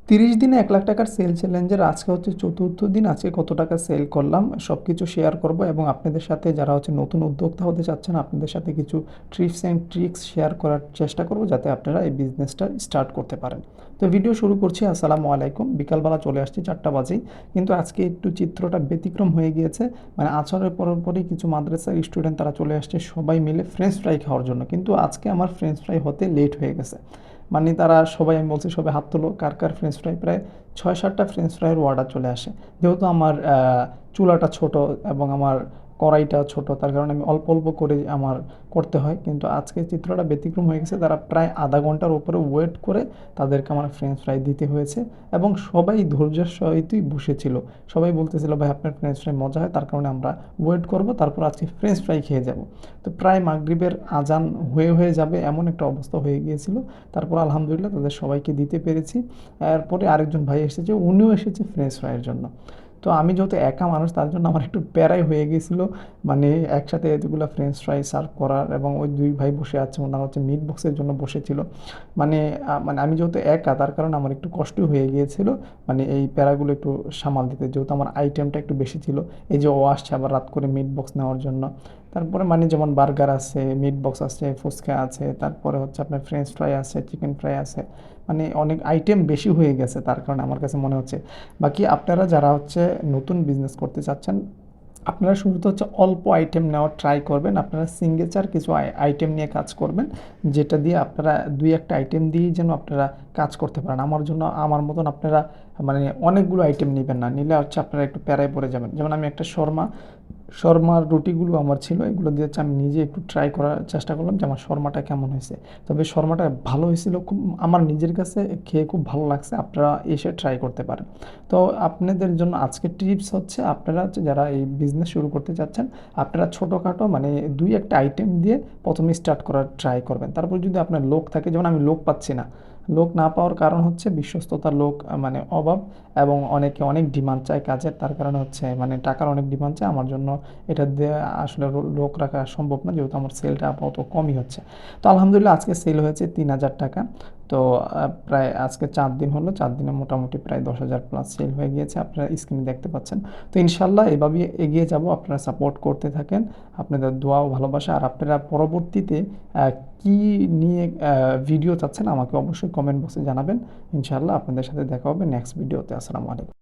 30 দিনে 1 লাখ টাকার সেল চ্যালেঞ্জের আজকে হচ্ছে 4র্থ দিন। আজকে কত টাকা সেল করলাম সবকিছু শেয়ার করব এবং আপনাদের সাথে যারা হচ্ছে নতুন উদ্যোক্তা হতে চাচ্ছেন আপনাদের সাথে কিছু টিপস অ্যান্ড ট্রিক্স শেয়ার করার চেষ্টা করব যাতে আপনারা এই বিজনেসটা স্টার্ট করতে পারেন। তো ভিডিও শুরু করছি। আসসালামু আলাইকুম। বিকালবেলা চলে আসছি 4টা বাজেই, কিন্তু আজকে একটু চিত্রটা ব্যতিক্রম হয়ে গিয়েছে। মানে আছরের পরপরই কিছু মাদ্রাসার স্টুডেন্ট তারা চলে আসছে সবাই মিলে ফ্রেঞ্চ ফ্রাই খাওয়ার জন্য, কিন্তু আজকে আমার ফ্রেঞ্চ ফ্রাই হতে লেট হয়ে গেছে। মানে তারা সবাই, আমি বলছি সবাই হাত তোলো কার কার ফ্রেঞ্চ ফ্রাই, প্রায় 6-7টা ফ্রেঞ্চ ফ্রাইয়ের অর্ডার চলে আসে। যেহেতু আমার চুলাটা ছোট এবং আমার কড়াইটা ছোট, তার কারণে আমি অল্প অল্প করে আমার করতে হয়। কিন্তু আজকে চিত্রটা ব্যতিক্রম হয়ে গেছে, তারা প্রায় আধা ঘন্টার উপরে ওয়েট করে তাদেরকে আমার ফ্রেঞ্চ ফ্রাই দিতে হয়েছে এবং সবাই ধৈর্যের সহিতই বসেছিল। সবাই বলতেছিল ভাই আপনার ফ্রেঞ্চ ফ্রাই মজা হয়, তার কারণে আমরা ওয়েট করব, তারপর আজকে ফ্রেঞ্চ ফ্রাই খেয়ে যাব। তো প্রায় মাগরিবের আজান হয়ে যাবে এমন একটা অবস্থা হয়ে গিয়েছিল। তারপর আলহামদুলিল্লাহ তাদের সবাইকে দিতে পেরেছি। এরপরে আরেকজন ভাই এসেছে, উনিও এসেছে ফ্রেঞ্চ ফ্রাইয়ের জন্য। তো আমি যেহেতু একা মানুষ তার জন্য আমার একটু প্যারাই হয়ে গিয়েছিল, মানে একসাথে এতগুলো ফ্রেঞ্চ ফ্রাই সার্ভ করার। এবং ওই দুই ভাই বসে আছে, ওনারা হচ্ছে মিট বক্সের জন্য বসেছিল। মানে আমি যেহেতু একা তার কারণে আমার একটু কষ্ট হয়ে গিয়েছিল, মানে এই প্যারাগুলো একটু সামাল দিতে, যেহেতু আমার আইটেমটা একটু বেশি ছিল। এই যে ও আসছে আবার রাত করে মিট বক্স নেওয়ার জন্য। তারপরে মানে যেমন বার্গার আছে, মিট বক্স আছে, ফুচকা আছে, তারপরে হচ্ছে আপনার ফ্রেঞ্চ ফ্রাই আছে, চিকেন ফ্রাই আছে। মানে অনেক আইটেম বেশি হয়ে গেছে, তার কারণে আমার কাছে মনে হচ্ছে। বাকি আপনারা যারা হচ্ছে নতুন বিজনেস করতে চাচ্ছেন, আপনারা শুরুতে হচ্ছে অল্প আইটেম নেওয়ার ট্রাই করবেন। আপনারা সিঙ্গেচার কিছু আইটেম নিয়ে কাজ করবেন, যেটা দিয়ে আপনারা 2-1টা আইটেম দিয়েই যেন আপনারা কাজ করতে পারেন। আমার জন্য আমার মতন আপনারা মানে অনেকগুলো আইটেম নেবেন না, নিলে হচ্ছে আপনারা একটু প্যারায় পড়ে যাবেন। যেমন আমি একটা শর্মার রুটিগুলো আমার ছিল, এগুলো দিয়ে হচ্ছে আমি নিজে একটু ট্রাই করার চেষ্টা করলাম যে আমার শর্মাটা কেমন হয়েছে। তবে শর্মাটা ভালো হয়েছিল, খুব আমার নিজের কাছে খেয়ে খুব ভালো লাগছে। আপনারা এসে ট্রাই করতে পারেন। তো আপনাদের জন্য আজকের টিপস হচ্ছে, আপনারা হচ্ছে যারা এই বিজনেস শুরু করতে চাচ্ছেন, আপনারা ছোটোখাটো মানে 2-1টা আইটেম দিয়ে প্রথমে স্টার্ট করার ট্রাই করবেন। তারপর যদি আপনার লোক থাকে, যেমন আমি লোক পাচ্ছি না, লোক না পাওয়ার কারণ হচ্ছে বিশ্বস্ততার লোক মানে অভাব, এবং অনেকে অনেক ডিমান্ড চায় কাজের, তার কারণে হচ্ছে মানে টাকার অনেক ডিমান্ড চায়। আমার জন্য এটা দিয়ে আসলে লোক রাখা সম্ভব না, যেহেতু আমার সেলটা আপাতত কমই হচ্ছে। তো আলহামদুলিল্লাহ আজকে সেল হয়েছে 3000 টাকা। তো প্রায় আজকে 4 দিন হলো, 4 দিনে মোটামুটি প্রায় 10,000 প্লাস সেল হয়ে গিয়েছে, আপনারা স্ক্রিনে দেখতে পাচ্ছেন। তো ইনশাল্লাহ এভাবে এগিয়ে যাব, আপনারা সাপোর্ট করতে থাকেন। আপনাদের দোয়া ও ভালোবাসা, আর আপনারা পরবর্তীতে কি নিয়ে ভিডিও চাচ্ছেন আমাকে অবশ্যই কমেন্ট বক্সে জানাবেন। ইনশাল্লাহ আপনাদের সাথে দেখা হবে নেক্সট ভিডিওতে। আসসালামু আলাইকুম।